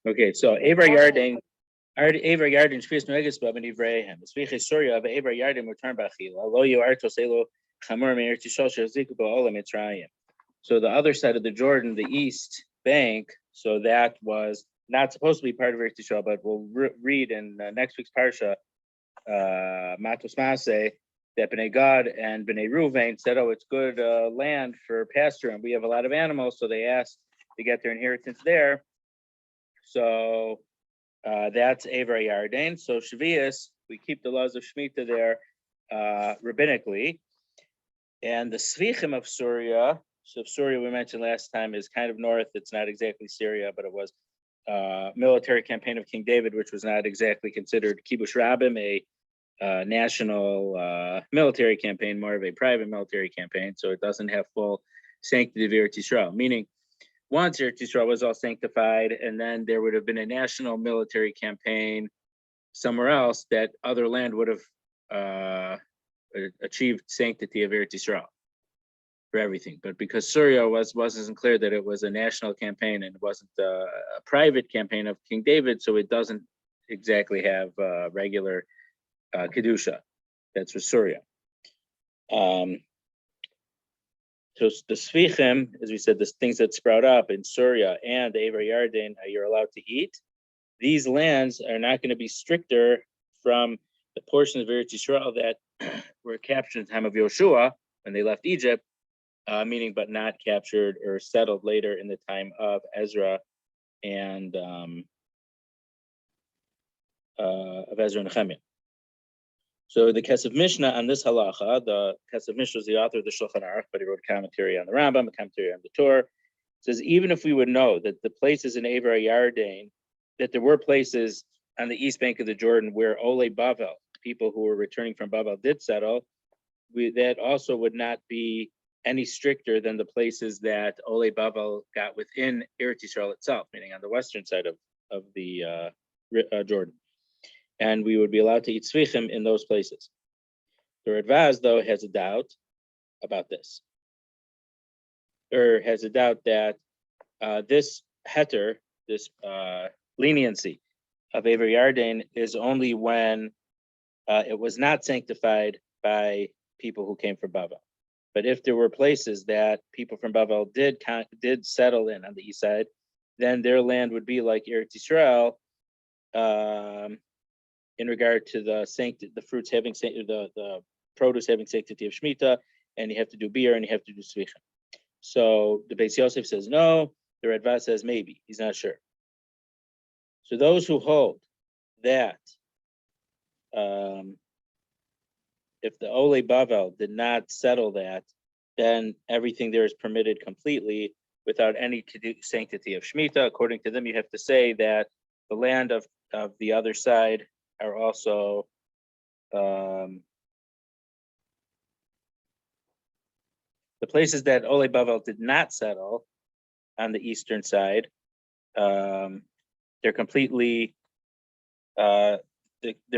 Okay, so Avar Yardin, Avar Yardin, Shvis Nuegas Bab and Ivrehem, Sviche Surya of Avar Yardin return Bachila, Loyo Artos Elo, Chamur Meir Tishosha Zikuba Ola Mitzrayim. So the other side of the Jordan, the east bank, so that was not supposed to be part of Eretz Yisrael, but we'll read in next week's parsha, Matos Maseh, that Bnei Gad and Bnei Ruvain said, "Oh, it's good land for pasture, and we have a lot of animals," so they asked to get their inheritance there. So that's Avar Yarden. So Shavias, we keep the laws of Shmitta there rabbinically, and the Svichim of Syria. So Syria, we mentioned last time, is kind of north. It's not exactly Syria, but it was military campaign of King David, which was not exactly considered kibush Rabim, a national military campaign, more of a private military campaign. So it doesn't have full sanctity of Eretz Yisrael, meaning once Eretz Yisrael was all sanctified, and then there would have been a national military campaign somewhere else, that other land would have achieved sanctity of Eretz Yisrael for everything. But because Syria wasn't clear that it was a national campaign and it wasn't a private campaign of King David, so it doesn't exactly have regular kedusha. That's for Syria. So the Svichim, as we said, the things that sprout up in Syria and Avar Yarden, you're allowed to eat. These lands are not going to be stricter from the portions of Eretz Yisrael that were captured in the time of Yoshua when they left Egypt, meaning but not captured or settled later in the time of Ezra and Nehemiah. So the Kesef Mishnah on this halacha, the Kesef Mishnah is the author of the Shulchan Aruch, but he wrote a commentary on the Rambam, a commentary on the Torah. It says, even if we would know that the places in Avar Yarden, that there were places on the east bank of the Jordan where Ole Bavel, people who were returning from Bavel, did settle, that also would not be any stricter than the places that Ole Bavel got within Eretz Yisrael itself, meaning on the western side of the Jordan. And we would be allowed to eat tzvichim in those places. The Radvaz, though, has a doubt about this, or has a doubt that this heter, this leniency of Avar Yarden, is only when it was not sanctified by people who came from Bavel. But if there were places that people from Bavel did settle in on the east side, then their land would be like Eretz Yisrael, in regard to the fruits having the produce having sanctity of Shmitta, and you have to do beer and you have to do svichim. So the Beis Yosef says no, the Radva says maybe, he's not sure. So those who hold that if the Ole Bavel did not settle that, then everything there is permitted completely without any sanctity of Shmitta. According to them, you have to say that the land of the other side are also the places that Ole Bavel did not settle on the eastern side. They're completely they're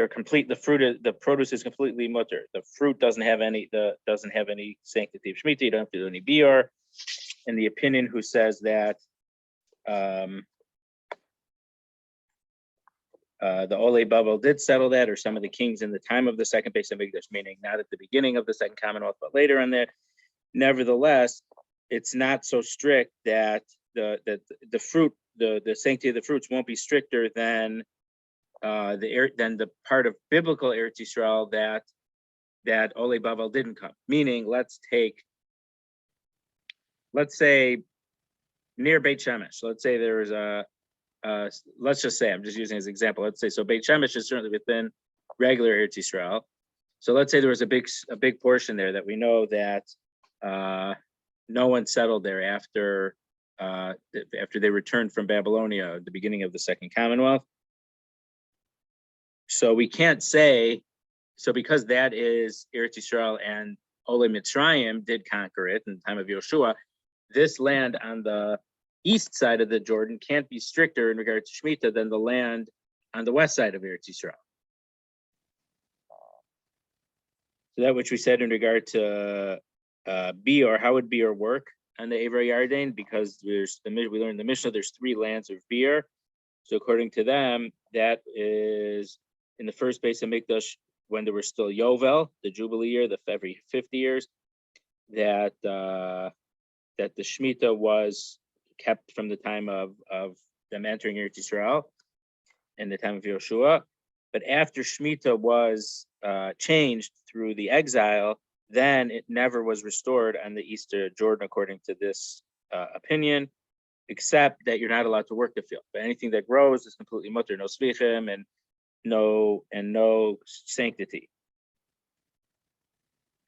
complete. The produce is completely mutter. The fruit doesn't have any sanctity of Shmitta. You don't have to do any bior. And the opinion who says that the Ole Bavel did settle that, or some of the kings in the time of the second Beis Hamikdash, meaning not at the beginning of the second Commonwealth, but later in there. Nevertheless, it's not so strict that the fruit, the sanctity of the fruits won't be stricter than the part of biblical Eretz Yisrael that Ole Bavel didn't come. Meaning, let's say near Beit Shemesh. Let's say there is let's just say, I'm just using as an example. Let's say, so Beit Shemesh is certainly within regular Eretz Yisrael. So let's say there was a big portion there that we know that no one settled there after they returned from Babylonia at the beginning of the Second Commonwealth. So we can't say, so because that is Eretz Yisrael and Ole Mitzrayim did conquer it in the time of Yoshua, this land on the east side of the Jordan can't be stricter in regard to Shmitta than the land on the west side of Eretz Yisrael. So that which we said in regard to bior, how would bior work on the Avar Yarden? Because we learned in the Mishnah there's three lands of bior. So according to them, that is in the first base of Mikdash when there were still Yovel, the Jubilee year, every 50 years, that the Shmita was kept from the time of them entering Eretz Yisrael and the time of Yoshua. But after Shmita was changed through the exile, then it never was restored on the east of Jordan, according to this opinion, except that you're not allowed to work the field. But anything that grows is completely mutter, no svichim and no sanctity.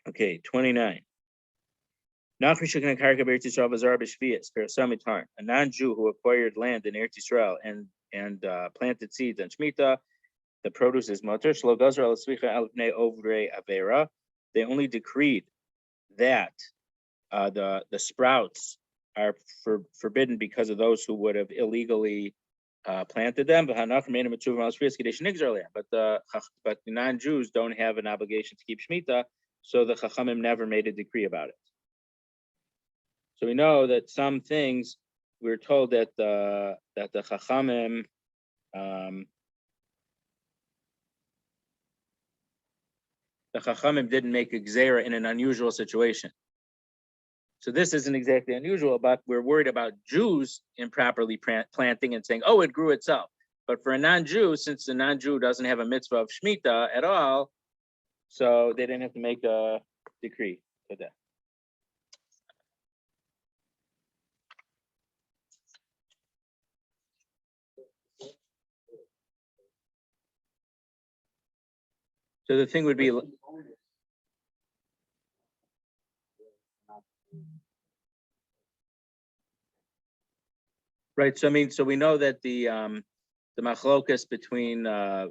Okay, 29. A non-Jew who acquired land in Eretz Yisrael and planted seeds on Shmita, the produce is mutter. They only decreed that the sprouts are forbidden because of those who would have illegally planted them. But the non-Jews don't have an obligation to keep Shmita, so the Chachamim never made a decree about it. So we know that some things we're told that the Chachamim didn't make a gzera in an unusual situation. So this isn't exactly unusual, but we're worried about Jews improperly planting and saying, oh, it grew itself. But for a non-Jew, since the non-Jew doesn't have a mitzvah of Shmita at all, so they didn't have to make a decree for that. So the thing would be, right? So I mean, so we know that the machlokas between Minhag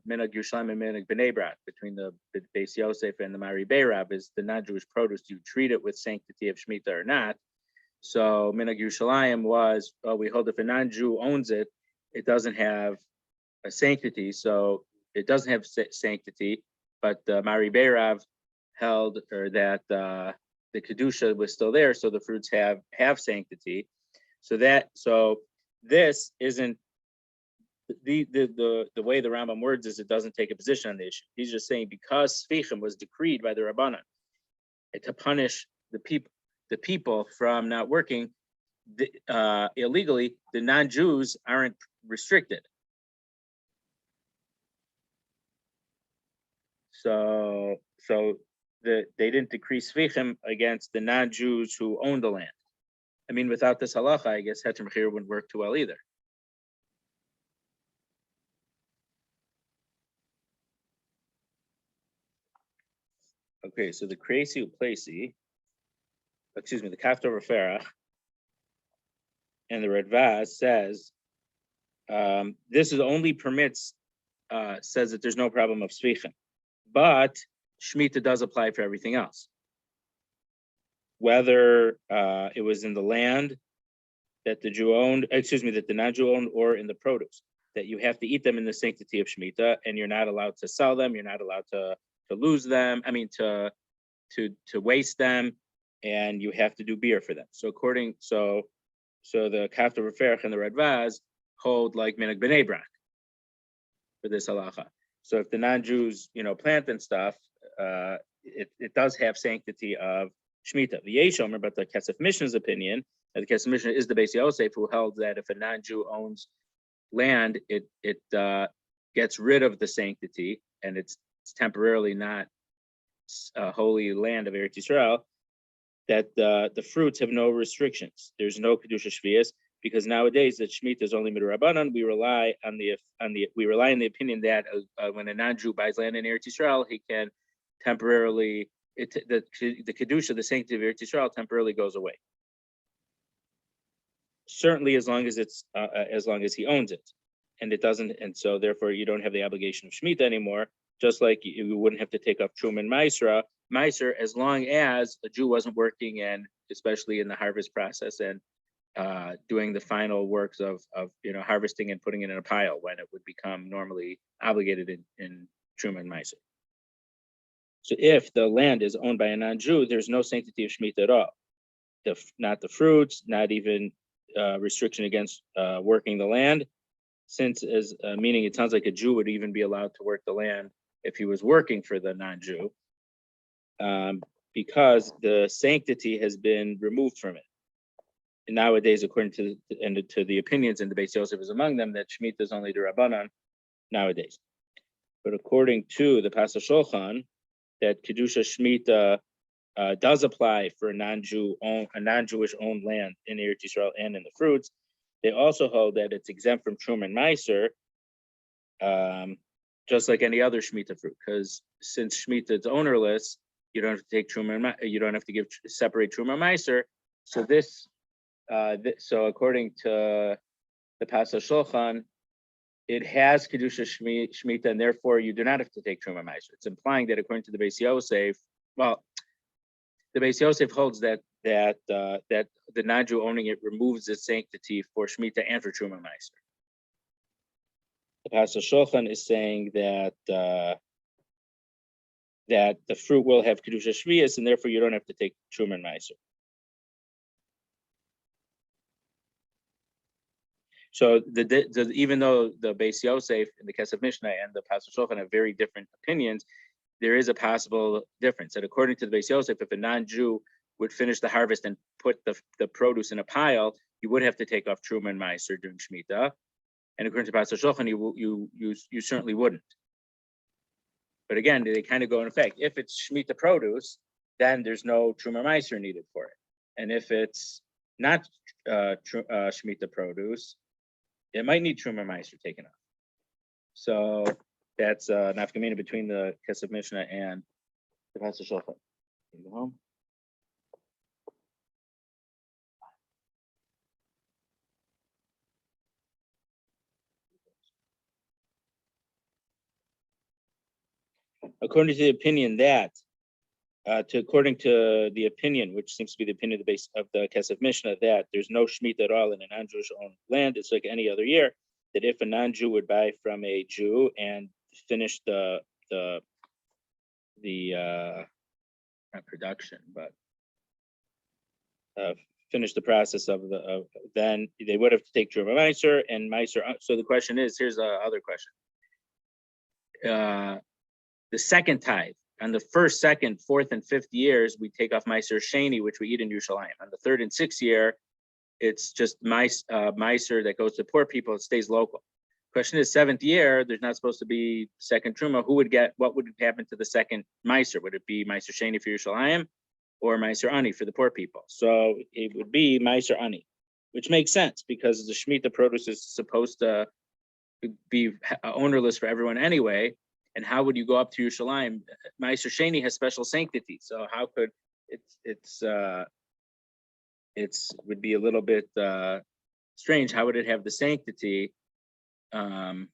Yerushalayim and Minhag Bnei Brak, between the Beis Yosef and the Mari Beirav, is the non-Jewish produce. Do you treat it with sanctity of Shmita or not? So Minhag Yerushalayim was, we hold if a non-Jew owns it, it doesn't have a sanctity, so it doesn't have sanctity. But Mari Beirav held, or that the kedusha was still there, so the fruits have sanctity. So this isn't the way the Rambam words is, it doesn't take a position on the issue. He's just saying because Sfichim was decreed by the Rabbanan to punish the people from not working illegally, the non-Jews aren't restricted. So they didn't decree Sfichim against the non-Jews who own the land. I mean, without this halacha, I guess Heter Mechir wouldn't work too well either. Okay, so the Kreisi Uplesi, the Kaftor Referah, and the Radvaz says this is only permits, says that there's no problem of Svichim, but Shmita does apply for everything else. Whether it was in the land that the Jew owned, that the non-Jew owned, or in the produce, that you have to eat them in the sanctity of Shmita, and you're not allowed to sell them, you're not allowed to lose them, to waste them, and you have to do beer for them. So the Kaftor Referach and the Radvaz hold like Minhag Bnei Brak for this halacha. So if the non-Jews, plant and stuff, it does have sanctity of Shmita. The Yeshomer, but the Kesef Mishnah's opinion, the Kesef Mishnah is the Beis Yosef, who held that if a non-Jew owns land, it gets rid of the sanctity, and it's temporarily not a holy land of Eretz Yisrael, that the fruits have no restrictions. There's no kedusha shvius, because nowadays that Shmita is only midrabanan. We rely on the opinion that when a non-Jew buys land in Eretz Yisrael, he can temporarily the kedusha, the sanctity of Eretz Yisrael, temporarily goes away. Certainly, as long as he owns it, and it doesn't, and so therefore you don't have the obligation of Shmita anymore. Just like you wouldn't have to take up Trum and Meiser, as long as a Jew wasn't working, and especially in the harvest process and doing the final works of harvesting and putting it in a pile, when it would become normally obligated in Trum and Meiser. So if the land is owned by a non-Jew, there's no sanctity of Shmita at all. Not the fruits, not even restriction against working the land. since as meaning it sounds like a Jew would even be allowed to work the land if he was working for the non-Jew, because the sanctity has been removed from it. And nowadays, according to the opinions, and the Beis Yosef is among them, that Shmitta is only the Rabbanan nowadays. But according to the Pasach Shulchan, that Kedusha Shmita does apply for a non-Jewish owned land in Eretz Yisrael and in the fruits. They also hold that it's exempt from Truma and Meiser, just like any other Shemitah fruit, because since Shemitah is ownerless, you don't have to take Truma and you don't have to separate Truma and Meiser. So so according to the Pasach Shulchan, it has Kedusha Shmita, and therefore you do not have to take Truma and Meiser. It's implying that according to the Beis Yosef, well, the Beis Yosef holds that the non-Jew owning it removes its sanctity for Shmita and for Truma and Meiser. The Pasach Shulchan is saying that that the fruit will have Kedusha Shvius, and therefore you don't have to take Truma and Meiser. So even though the Beis Yosef and the Kesef Mishnah and the Pasach Shulchan have very different opinions, there is a possible difference. That according to the Beis Yosef, if a non-Jew would finish the harvest and put the produce in a pile, you would have to take off Truma and Meiser during Shmita. And according to Pasach Shulchan, you certainly wouldn't. But again, they kind of go in effect. If it's Shmita produce, then there's no Truma Meiser needed for it. And if it's not Shmita produce, it might need Truma Meiser taken off. So that's nafkamina between the Kesef Mishnah and the Pasach Shulchan. Can you go home? According to the opinion that, according to the opinion, which seems to be the opinion of the Kesef Mishnah, that there's no Shemitah at all in a non-Jewish owned land, it's like any other year, that if a non-Jew would buy from a Jew and finish the not production, but finish the process then they would have to take Truma Meiser and Meiser. So the question is, here's the other question. The second tithe, on the first, second, fourth, and fifth years, we take off Meiser Sheni, which we eat in Yerushalayim. On the third and sixth year, it's just Meiser that goes to poor people. It stays local. Question is, seventh year, there's not supposed to be second Truma. What would happen to the second Meiser? Would it be Meiser Sheni for Yerushalayim or Meiser Ani for the poor people? So it would be Meiser Ani, which makes sense because the Shemitah produce is supposed to be ownerless for everyone anyway. And how would you go up to Yerushalayim? Meiser Sheni has special sanctity, so how could would be a little bit strange. How would it have the sanctity to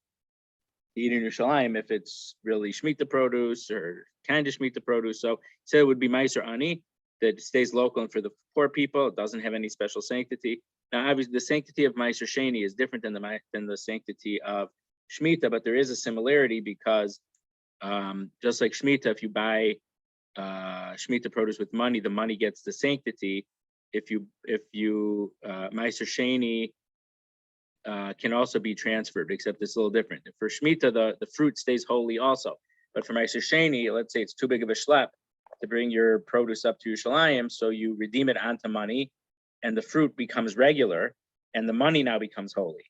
eat in Yerushalayim if it's really Shemitah produce or kind of Shemitah produce? So it would be Meiser Ani that stays local, and for the poor people, it doesn't have any special sanctity. Now, obviously, the sanctity of Meiser Sheni is different than the sanctity of Shmita, but there is a similarity because just like Shmita, if you buy Shmita produce with money, the money gets the sanctity. If you Meiser Sheni can also be transferred, except it's a little different. For Shmita, the fruit stays holy also, but for Meiser Sheni, let's say it's too big of a schlep to bring your produce up to Yerushalayim, so you redeem it onto money, and the fruit becomes regular, and the money now becomes holy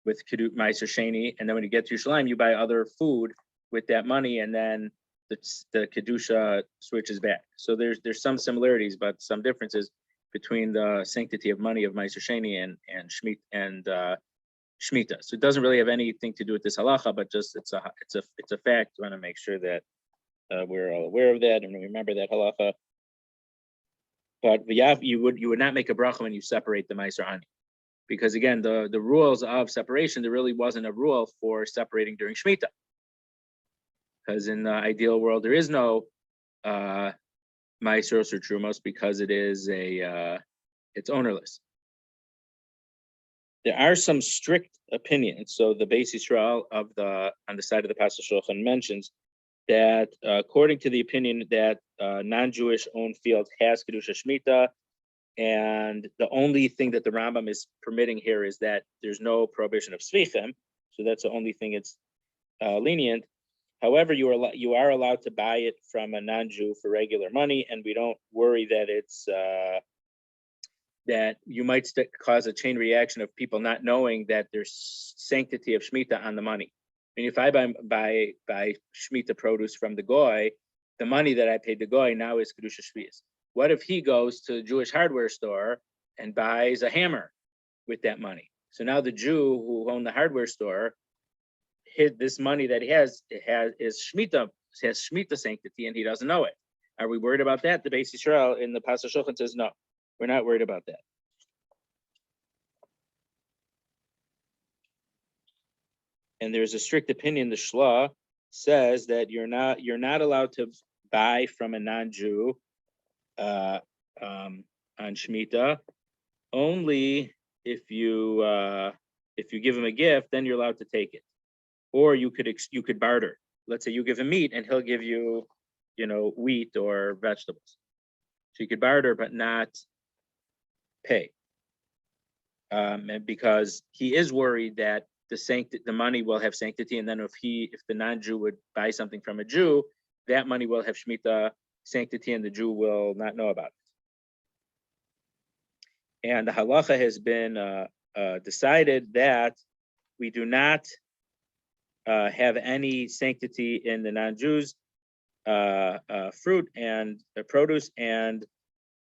with Meiser Sheni, and then when you get to Yerushalayim, you buy other food with that money, and then the Kedusha switches back. So there's some similarities, but some differences between the sanctity of money of Meiser Sheni and Shmita. So it doesn't really have anything to do with this halacha, but just it's a fact. I want to make sure that we're all aware of that and remember that halacha. But you would not make a bracha when you separate the Meiser Ani, because again, the rules of separation, there really wasn't a rule for separating during Shmita. Because in the ideal world, there is no Meiseros or Trumos because it is it's ownerless. There are some strict opinions. So the Beis Yisrael on the side of the Pasach Shulchan mentions that according to the opinion that non-Jewish owned field has Kedusha Shmita, And the only thing that the Rambam is permitting here is that there's no prohibition of svichim, so that's the only thing it's lenient. However, you are allowed to buy it from a non-Jew for regular money, and we don't worry that it's that you might cause a chain reaction of people not knowing that there's sanctity of Shmitta on the money. I mean, if I buy Shmitta produce from the goy, the money that I paid the goy now is kedusha shvius. What if he goes to the Jewish hardware store and buys a hammer with that money? So now the Jew who owned the hardware store, this money that he has has Shmitta sanctity, and he doesn't know it. Are we worried about that? The Beis Yisrael in the Pasuk Shulchan says no, we're not worried about that. And there's a strict opinion. The Shla says that you're not allowed to buy from a non-Jew on Shmita, only if you give him a gift, then you're allowed to take it, or you could barter. Let's say you give him meat and he'll give you, wheat or vegetables. So you could barter but not pay, and because he is worried that the money will have sanctity, and then if the non-Jew would buy something from a Jew, that money will have Shmita sanctity, and the Jew will not know about it. And the halacha has been decided that we do not have any sanctity in the non-Jews' fruit and produce, and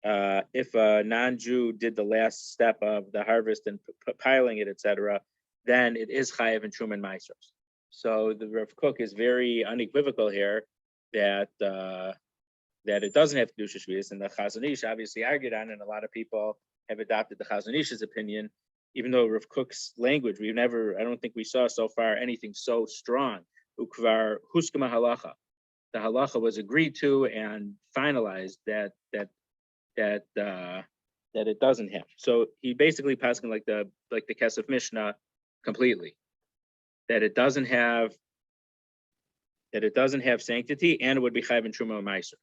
if a non-Jew did the last step of the harvest and piling it, etc., then it is chayav and truma and maasros. So the Rav Kook is very unequivocal here that it doesn't have kedusha shvius, and the Chazon Ish obviously argued on, and a lot of people have adopted the Chazon Ish's opinion, even though Rav Kook's language, I don't think we saw so far anything so strong. Ukvar huskama halacha. The halacha was agreed to and finalized that it doesn't have. So he basically passing like the Kesef Mishnah completely, that it doesn't have sanctity, and it would be chayv and truma and meiser.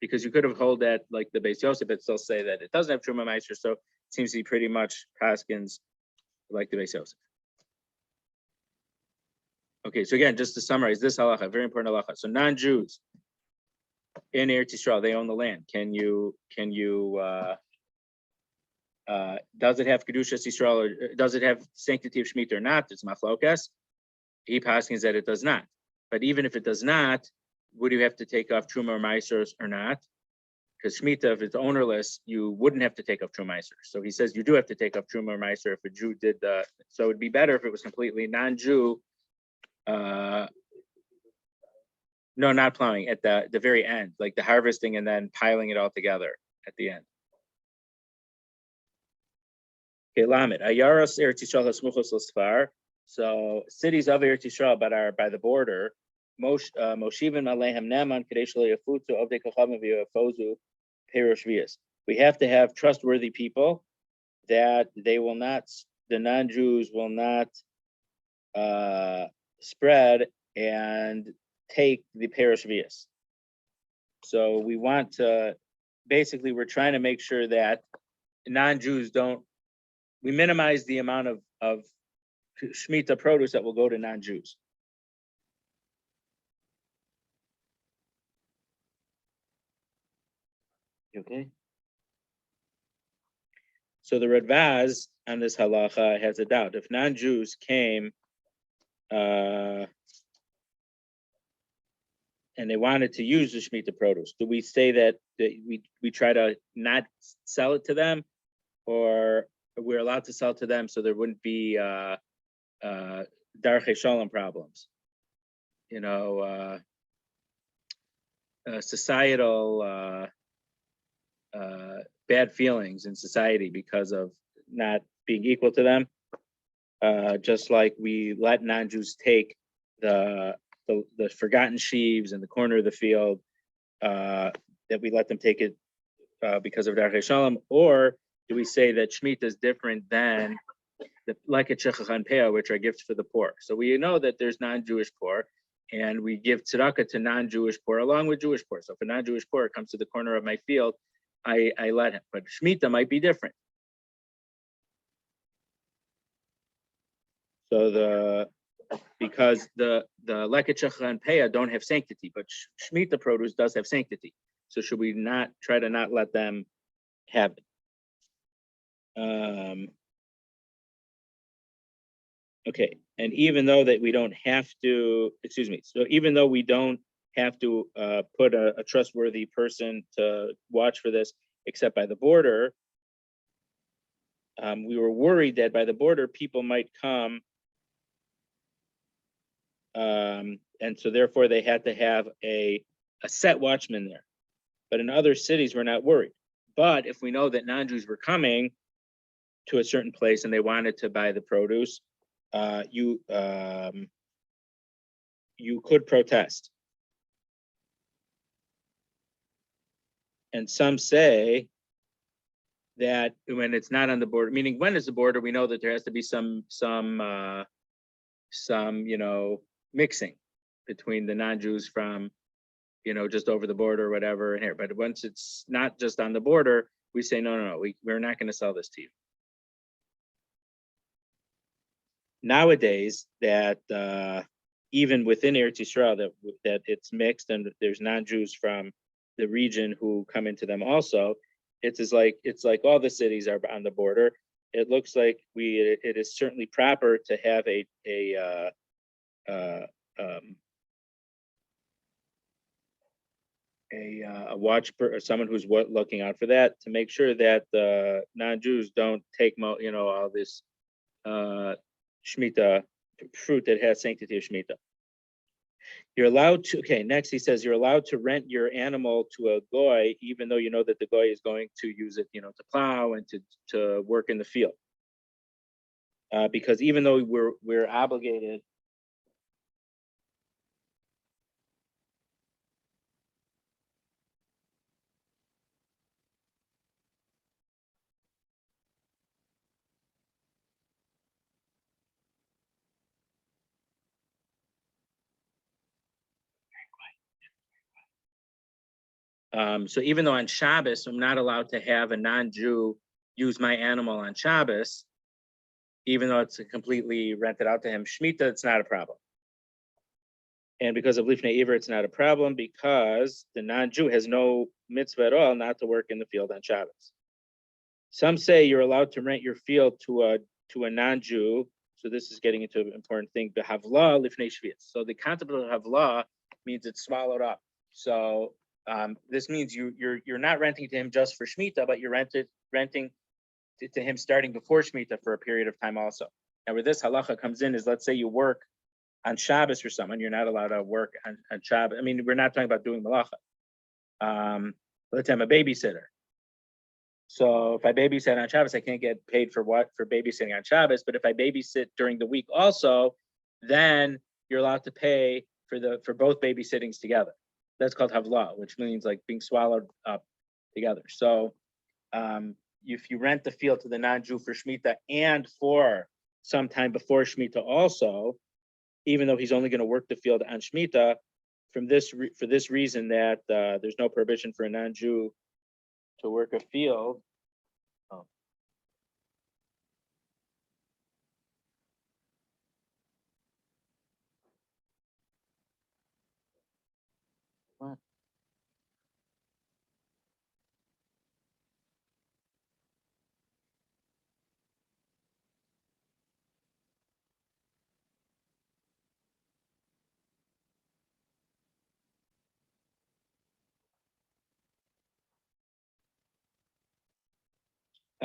Because you could have hold that like the Beis Yosef, but still say that it doesn't have truma and meiser. So it seems to be pretty much paskins like the Beis Yosef. Okay, so again, just to summarize this halacha, very important halacha. So non-Jews in Eretz Yisrael, they own the land. Can you does it have Kedushas Yisrael, or does it have sanctity of Shemitah or not? It's machlokas. He paskins that it does not. But even if it does not, would you have to take off Truma or Maasros or not? Because Shemitah, if it's ownerless, you wouldn't have to take off Truma Maaser. So he says you do have to take off Truma or Maaser if a Jew did the. So it'd be better if it was completely non-Jew. No, not plowing, at the very end, like the harvesting and then piling it all together at the end. Okay, Lamed. Ayaros Eretz Yisrael hasmuchos l'sfar. So cities of Eretz Yisrael but are by the border. Moshivim alehem neman kadesh lo yafutu ovdei kachavim v'yafozu perush v'yas. We have to have trustworthy people that they will not, the non-Jews will not spread and take the perush v'yas. So we want to, basically, we're trying to make sure that non-Jews don't, we minimize the amount of Shmita produce that will go to non-Jews. Okay. So the Radvaz on this halacha has a doubt. If non-Jews came and they wanted to use the Shemitah produce, do we say that we try to not sell it to them, or we're allowed to sell to them so there wouldn't be Darchei Shalom problems? Societal bad feelings in society because of not being equal to them. Just like we let non-Jews take the forgotten sheaves in the corner of the field, that we let them take it because of Darchei Shalom, or do we say that Shemitah is different than the Leket Shechach and Peah, which are gifts for the poor? So we know that there's non-Jewish poor, and we give tzedakah to non-Jewish poor along with Jewish poor. So if a non-Jewish poor comes to the corner of my field, I let him. But Shmita might be different. So because the Leketchecha and Peah don't have sanctity, but Shmita produce does have sanctity. So should we not try to not let them have it? Okay, and even though that we don't have to, so even though we don't have to put a trustworthy person to watch for this, except by the border, we were worried that by the border people might come, and so therefore they had to have a set watchman there. But in other cities, we're not worried. But if we know that non-Jews were coming to a certain place and they wanted to buy the produce, you could protest. And some say that when it's not on the border, meaning when is the border, we know that there has to be some mixing between the non-Jews from, just over the border or whatever and here. But once it's not just on the border, we say, no, we're not going to sell this to you. Nowadays, that even within Eretz Yisrael, that it's mixed and there's non-Jews from the region who come into them also, it's like all the cities are on the border. It looks like it is certainly proper to have a watch or someone who's looking out for that, to make sure that the non-Jews don't take all this Shmita fruit that has sanctity of Shmita. You're allowed to, next he says, you're allowed to rent your animal to a goy, even though you know that the goy is going to use it, to plow and to work in the field. Because even though we're obligated so even though on Shabbos, I'm not allowed to have a non-Jew use my animal on Shabbos, even though it's completely rented out to him, Shmita, it's not a problem. And because of Lifnei Iver, it's not a problem because the non-Jew has no mitzvah at all not to work in the field on Shabbos. Some say you're allowed to rent your field to a non-Jew. So this is getting into an important thing. The havla lifnei shvius. So the concept of havla means it's swallowed up. So this means you're not renting to him just for Shmita, but you're renting to him starting before Shmita for a period of time also. Now where this halacha comes in is, let's say you work on Shabbos for someone, you're not allowed to work on Shabbos. I mean, we're not talking about doing malacha. Let's say I'm a babysitter. So if I babysit on Shabbos, I can't get paid for babysitting on Shabbos. But if I babysit during the week also, then you're allowed to pay for both babysittings together. That's called havla, which means like being swallowed up together. So if you rent the field to the non-Jew for Shmita and for some time before Shmita also, even though he's only going to work the field on Shmita, for this reason that there's no prohibition for a non-Jew to work a field. What?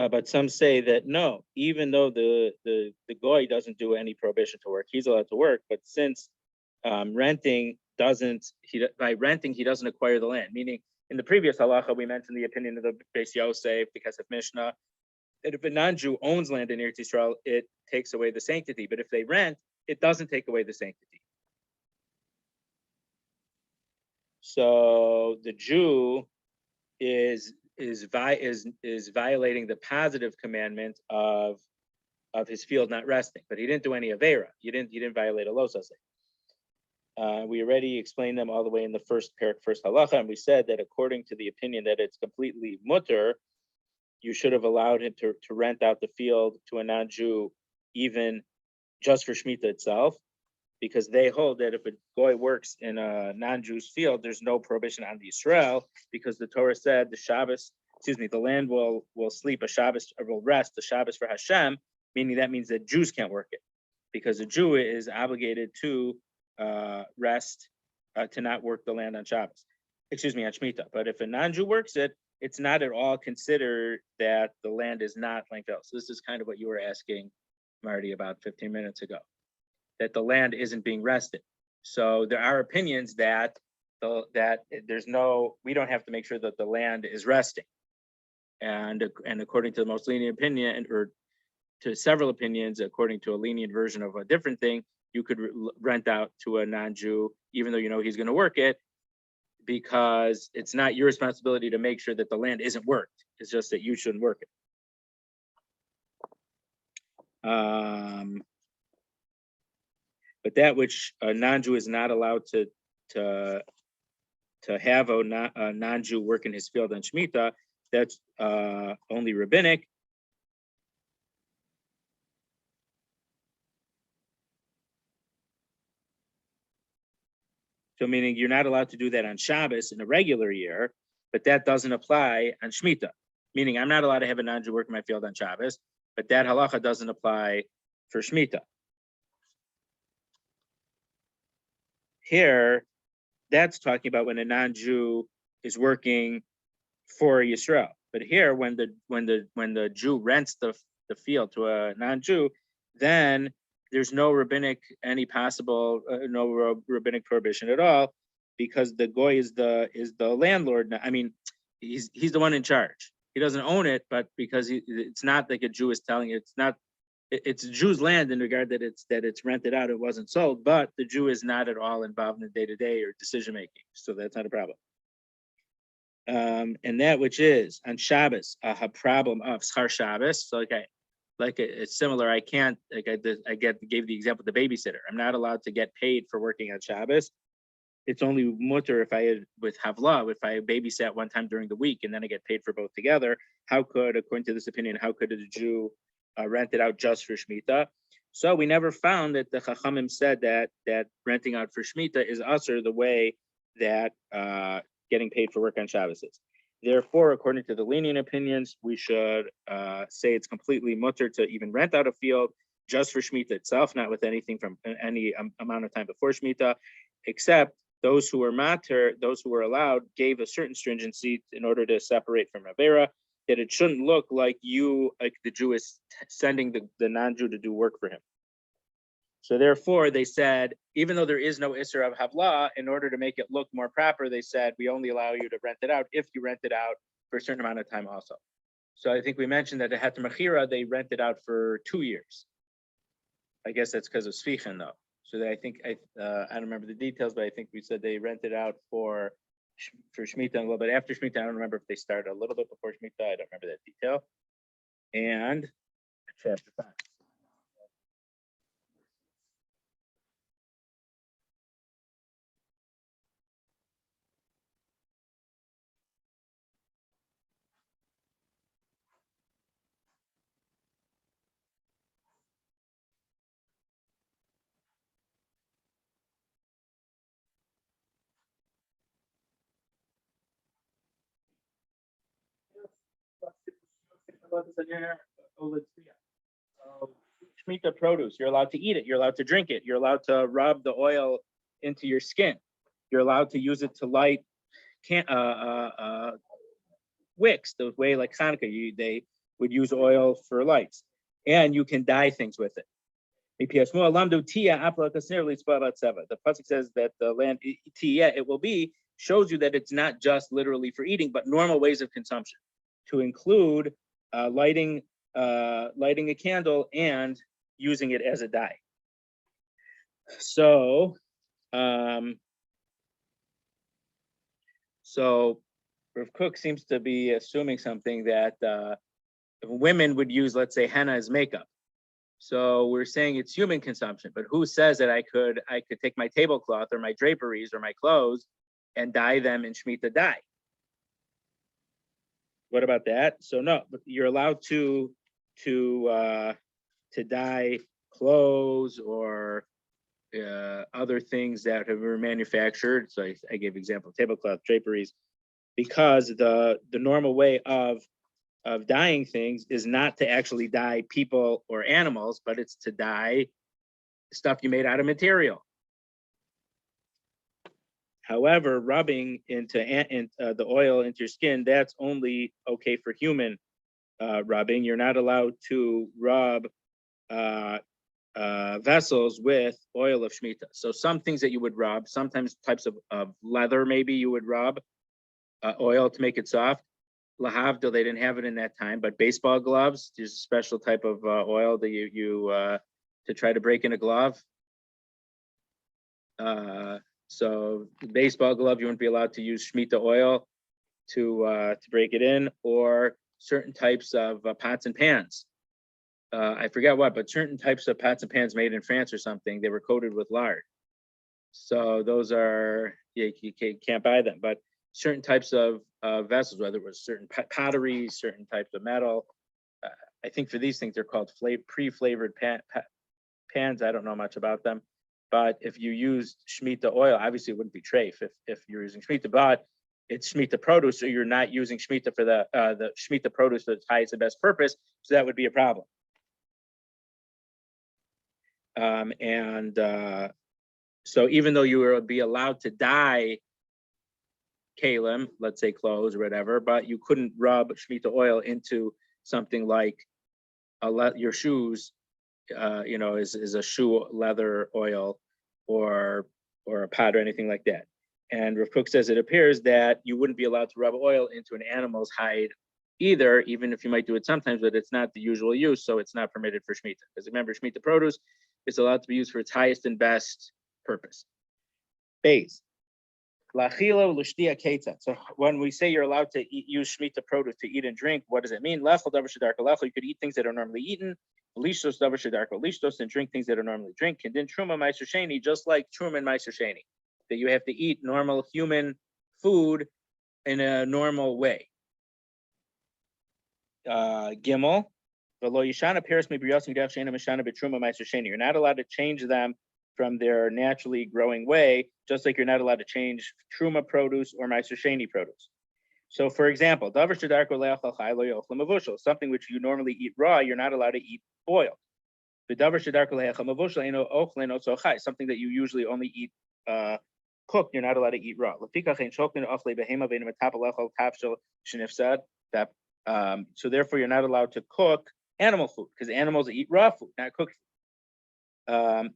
But some say that no, even though the goy doesn't do any prohibition to work, he's allowed to work. But since renting by renting he doesn't acquire the land. Meaning, in the previous halacha we mentioned the opinion of the Beis Yosef, because of Mishnah, that if a non-Jew owns land in Eretz Yisrael, it takes away the sanctity. But if they rent, it doesn't take away the sanctity. So the Jew is violating the positive commandment of his field not resting, but he didn't do any avera. You didn't violate a losase. We already explained them all the way in the first halacha, and we said that according to the opinion that it's completely mutter, you should have allowed him to rent out the field to a non-Jew, even just for Shmita itself, because they hold that if a goy works in a non-Jew's field, there's no prohibition on the Israel, because the Torah said the land will sleep a Shabbos, or will rest the Shabbos for Hashem, meaning that means that Jews can't work it, because a Jew is obligated to rest, to not work the land on Shabbos, on Shmita. But if a non-Jew works it, it's not at all considered that the land is not landfill. So this is kind of what you were asking, Marty, about 15 minutes ago, that the land isn't being rested. So there are opinions that we don't have to make sure that the land is resting. And according to the most lenient opinion, or to several opinions, according to a lenient version of a different thing, you could rent out to a non-Jew, even though you know he's going to work it, because it's not your responsibility to make sure that the land isn't worked. It's just that you shouldn't work it. But that which a non-Jew is not allowed to have a non-Jew work in his field on Shmita, that's only rabbinic. So meaning you're not allowed to do that on Shabbos in a regular year, but that doesn't apply on Shmita. Meaning I'm not allowed to have a non-Jew work in my field on Shabbos, but that halacha doesn't apply for Shmita. Here, that's talking about when a non-Jew is working for Yisrael. But here, when the Jew rents the field to a non-Jew, then there's no rabbinic rabbinic prohibition at all, because the goy is the landlord. I mean, he's the one in charge. He doesn't own it, but because it's not like a Jew is telling it, it's a Jew's land in regard that it's rented out. It wasn't sold, but the Jew is not at all involved in the day-to-day or decision making, so that's not a problem. And that which is on Shabbos a problem of schar Shabbos. So it's similar. I can't, like I gave the example of the babysitter. I'm not allowed to get paid for working on Shabbos. It's only mutter if I babysat one time during the week and then I get paid for both together. According to this opinion, how could a Jew rent it out just for Shmita? So we never found that the Chachamim said that renting out for Shmita is usher the way that getting paid for work on Shabbos is. Therefore, according to the lenient opinions, we should say it's completely mutter to even rent out a field just for Shmita itself, not with anything from any amount of time before Shmita, except those who were mater, those who were allowed, gave a certain stringency in order to separate from Avera, that it shouldn't look like the Jew is sending the non-Jew to do work for him. So therefore, they said, even though there is no Isser of Havla, in order to make it look more proper, they said, we only allow you to rent it out if you rent it out for a certain amount of time also. So I think we mentioned that at Heter Mechira, they rented out for 2 years. I guess that's because of Sfichen, though. So I think, I don't remember the details, but I think we said they rented out for Shmita and a little bit after Shmita. I don't remember if they started a little bit before Shmita. I don't remember that detail. And chapter 5. Shmita produce, you're allowed to eat it, you're allowed to drink it, you're allowed to rub the oil into your skin, you're allowed to use it to light wicks, the way like Hanukkah, they would use oil for lights, and you can dye things with it. The pasuk says that the land it will be, shows you that it's not just literally for eating, but normal ways of consumption, to include lighting a candle and using it as a dye. So Rav Kook seems to be assuming something that women would use, let's say, henna as makeup. So we're saying it's human consumption, but who says that I could take my tablecloth or my draperies or my clothes and dye them in Shmitta dye? What about that? So no, you're allowed to dye clothes or other things that were manufactured. So I gave example tablecloth, draperies, because the normal way of dyeing things is not to actually dye people or animals, but it's to dye stuff you made out of material. However, rubbing into the oil into your skin, that's only okay for human rubbing. You're not allowed to rub vessels with oil of Shmitta. So some things that you would rub, sometimes types of leather, maybe you would rub oil to make it soft. Lahavdil, they didn't have it in that time, but baseball gloves, there's a special type of oil that you to try to break in a glove. So baseball glove, you wouldn't be allowed to use Shmitta oil to break it in, or certain types of pots and pans. I forget what, but certain types of pots and pans made in France or something, they were coated with lard. So those are, you can't buy them, but certain types of vessels, whether it was certain pottery, certain types of metal. I think for these things, they're called pre-flavored pans. I don't know much about them. But if you used Shmitta oil, obviously it wouldn't be treif if you're using Shmitta, but it's Shmitta produce, so you're not using Shmitta for the Shmitta produce for its highest and best purpose, so that would be a problem. So even though you would be allowed to dye kalim, let's say clothes or whatever, but you couldn't rub Shmitta oil into something like your shoes, is a shoe leather oil or a pot or anything like that. And Rav Kook says it appears that you wouldn't be allowed to rub oil into an animal's hide either, even if you might do it sometimes, but it's not the usual use, so it's not permitted for Shmitta. Because remember, Shmitta produce is allowed to be used for its highest and best purpose. Base. So when we say you're allowed to use Shmitta produce to eat and drink, what does it mean? You could eat things that are normally eaten. And drink things that are normally drink. And then truma meiser sheni, just like truma and meiser sheni, that you have to eat normal human food in a normal way. Gimel, you're not allowed to change them from their naturally growing way, just like you're not allowed to change truma produce or meiser sheni produce. So, for example, something which you normally eat raw, you're not allowed to eat boiled. Something that you usually only eat cooked, you're not allowed to eat raw. So therefore, you're not allowed to cook animal food, because animals eat raw food, not cooked food.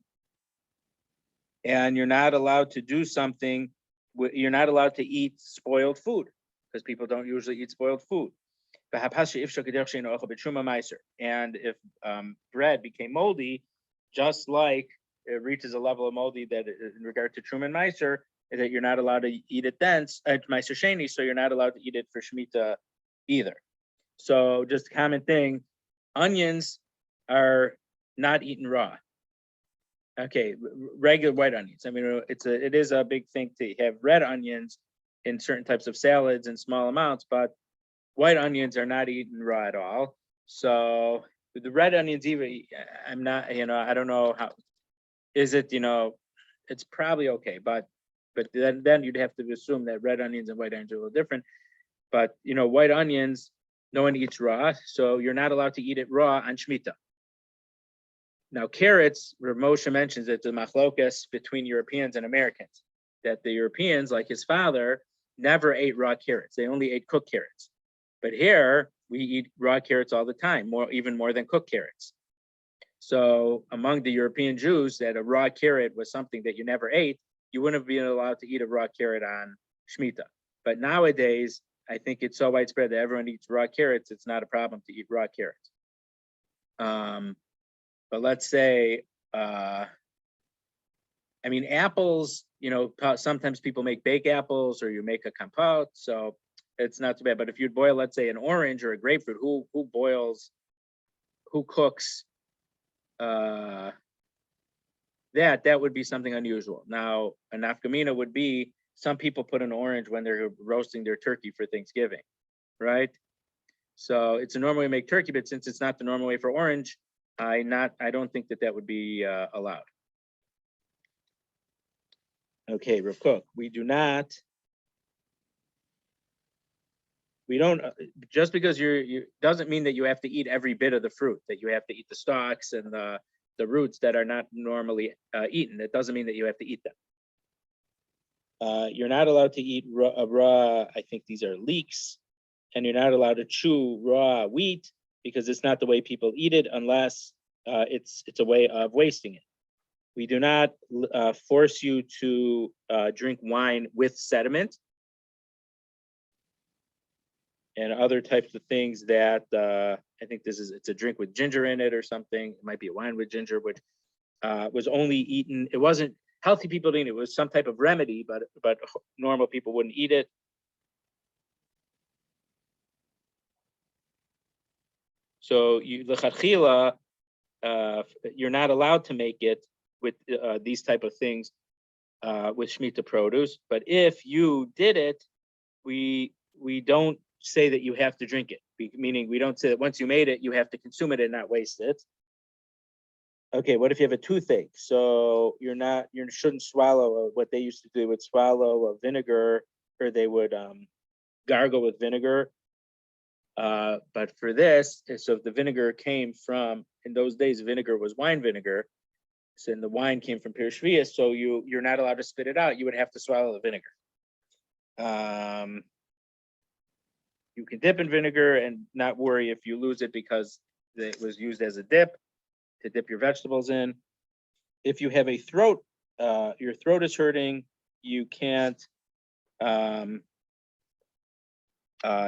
And you're not allowed to do something, you're not allowed to eat spoiled food, because people don't usually eat spoiled food. And if bread became moldy, just like it reaches a level of moldy that in regard to Truma and Meiser, that you're not allowed to eat it then, Meiser Sheni, so you're not allowed to eat it for Shmita either. So just a common thing, onions are not eaten raw. Okay, regular white onions. I mean, it is a big thing to have red onions in certain types of salads in small amounts, but white onions are not eaten raw at all. So the red onions, even I'm not, I don't know how is it, it's probably okay, but then you'd have to assume that red onions and white onions are a little different. But white onions, no one eats raw, so you're not allowed to eat it raw on Shmita. Now, carrots, Rav Moshe mentions that the machlokas between Europeans and Americans, that the Europeans, like his father, never ate raw carrots. They only ate cooked carrots. But here, we eat raw carrots all the time, even more than cooked carrots. So among the European Jews, that a raw carrot was something that you never ate, you wouldn't have been allowed to eat a raw carrot on Shmita. But nowadays, I think it's so widespread that everyone eats raw carrots, it's not a problem to eat raw carrots. But let's say, apples, sometimes people make baked apples or you make a compote, so it's not too bad. But if you'd boil, let's say, an orange or a grapefruit, who cooks that would be something unusual. Now, a nafkamina would be some people put an orange when they're roasting their turkey for Thanksgiving, right? So it's a normal way to make turkey, but since it's not the normal way for orange, I don't think that would be allowed. Okay, Rav Kook, we don't, just because you doesn't mean that you have to eat every bit of the fruit, that you have to eat the stalks and the roots that are not normally eaten. It doesn't mean that you have to eat them. You're not allowed to eat raw, I think these are leeks, and you're not allowed to chew raw wheat because it's not the way people eat it unless it's a way of wasting it. We do not force you to drink wine with sediment and other types of things that I think it's a drink with ginger in it or something. It might be a wine with ginger, which was only eaten. It wasn't healthy people eating it. It was some type of remedy, but normal people wouldn't eat it. So lechatchila, you're not allowed to make it with these type of things with Shmitta produce. But if you did it, we don't say that you have to drink it, meaning we don't say that once you made it, you have to consume it and not waste it. Okay, what if you have a toothache? So you shouldn't swallow what they used to do. They would swallow a vinegar, or they would gargle with vinegar. But for this, so if the vinegar came from, in those days, vinegar was wine vinegar. So the wine came from Pir Shvius, so you're not allowed to spit it out. You would have to swallow the vinegar. You can dip in vinegar and not worry if you lose it because it was used as a dip to dip your vegetables in. If you have a throat, your throat is hurting, you can't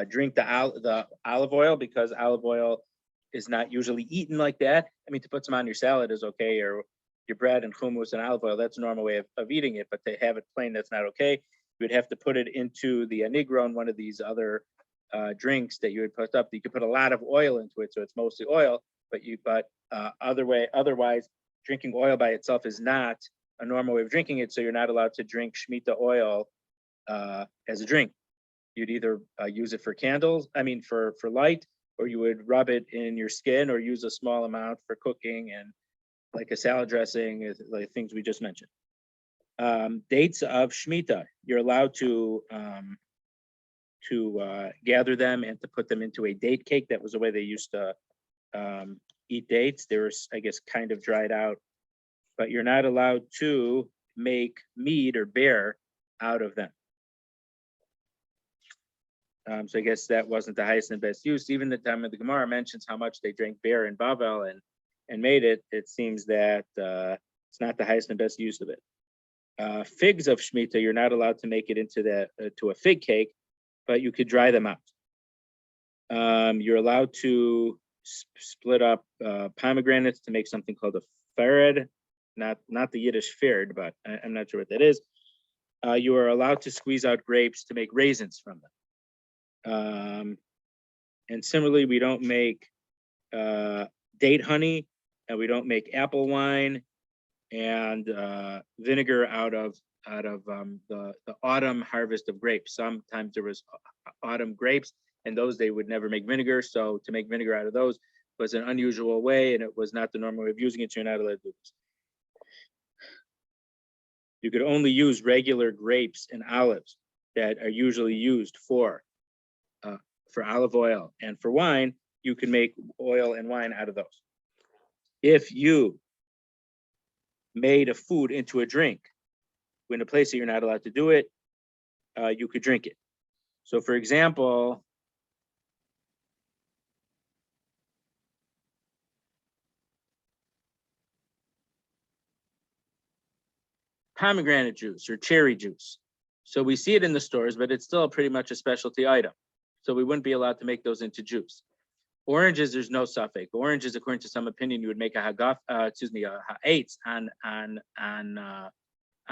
drink the olive oil because olive oil is not usually eaten like that. I mean, to put some on your salad is okay, or your bread and hummus and olive oil, that's a normal way of eating it, but to have it plain, that's not okay. You would have to put it into the anigron, one of these other drinks that you would put up. You could put a lot of oil into it, so it's mostly oil, but otherwise, drinking oil by itself is not a normal way of drinking it, so you're not allowed to drink Shmitta oil as a drink. You'd either use it for candles, for light, or you would rub it in your skin or use a small amount for cooking and like a salad dressing, like things we just mentioned. Dates of Shmitta, you're allowed to gather them and to put them into a date cake. That was the way they used to eat dates. They were, I guess, kind of dried out, but you're not allowed to make mead or beer out of them. So I guess that wasn't the highest and best use. Even the time of the Gemara mentions how much they drank beer in Bavel and made it. It seems that it's not the highest and best use of it. Figs of Shmitta, you're not allowed to make it into to a fig cake, but you could dry them out. You're allowed to split up pomegranates to make something called a farid, not the Yiddish farid, but I'm not sure what that is. You are allowed to squeeze out grapes to make raisins from them. And similarly, we don't make date honey, and we don't make apple wine and vinegar out of the autumn harvest of grapes. Sometimes there was autumn grapes, and those they would never make vinegar. So to make vinegar out of those was an unusual way, and it was not the normal way of using it. So you're not allowed to do this. You could only use regular grapes and olives that are usually used for olive oil, and for wine, you can make oil and wine out of those. If you made a food into a drink, in a place that you're not allowed to do it, you could drink it. So, for example, pomegranate juice or cherry juice. So we see it in the stores, but it's still pretty much a specialty item. So we wouldn't be allowed to make those into juice. Oranges, there's no suffix. Oranges, according to some opinion, you would make a ha'etz on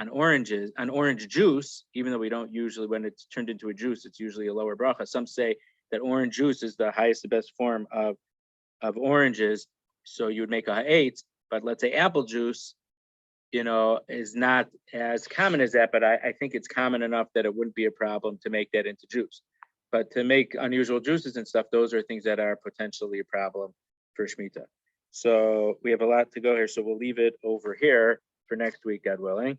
orange juice, even though we don't usually, when it's turned into a juice, it's usually a lower bracha. Some say that orange juice is the highest, the best form of oranges. So you would make a ha'etz, But let's say apple juice, is not as common as that, but I think it's common enough that it wouldn't be a problem to make that into juice. But to make unusual juices and stuff, those are things that are potentially a problem for Shmitta. So we have a lot to go here. So we'll leave it over here for next week, God willing.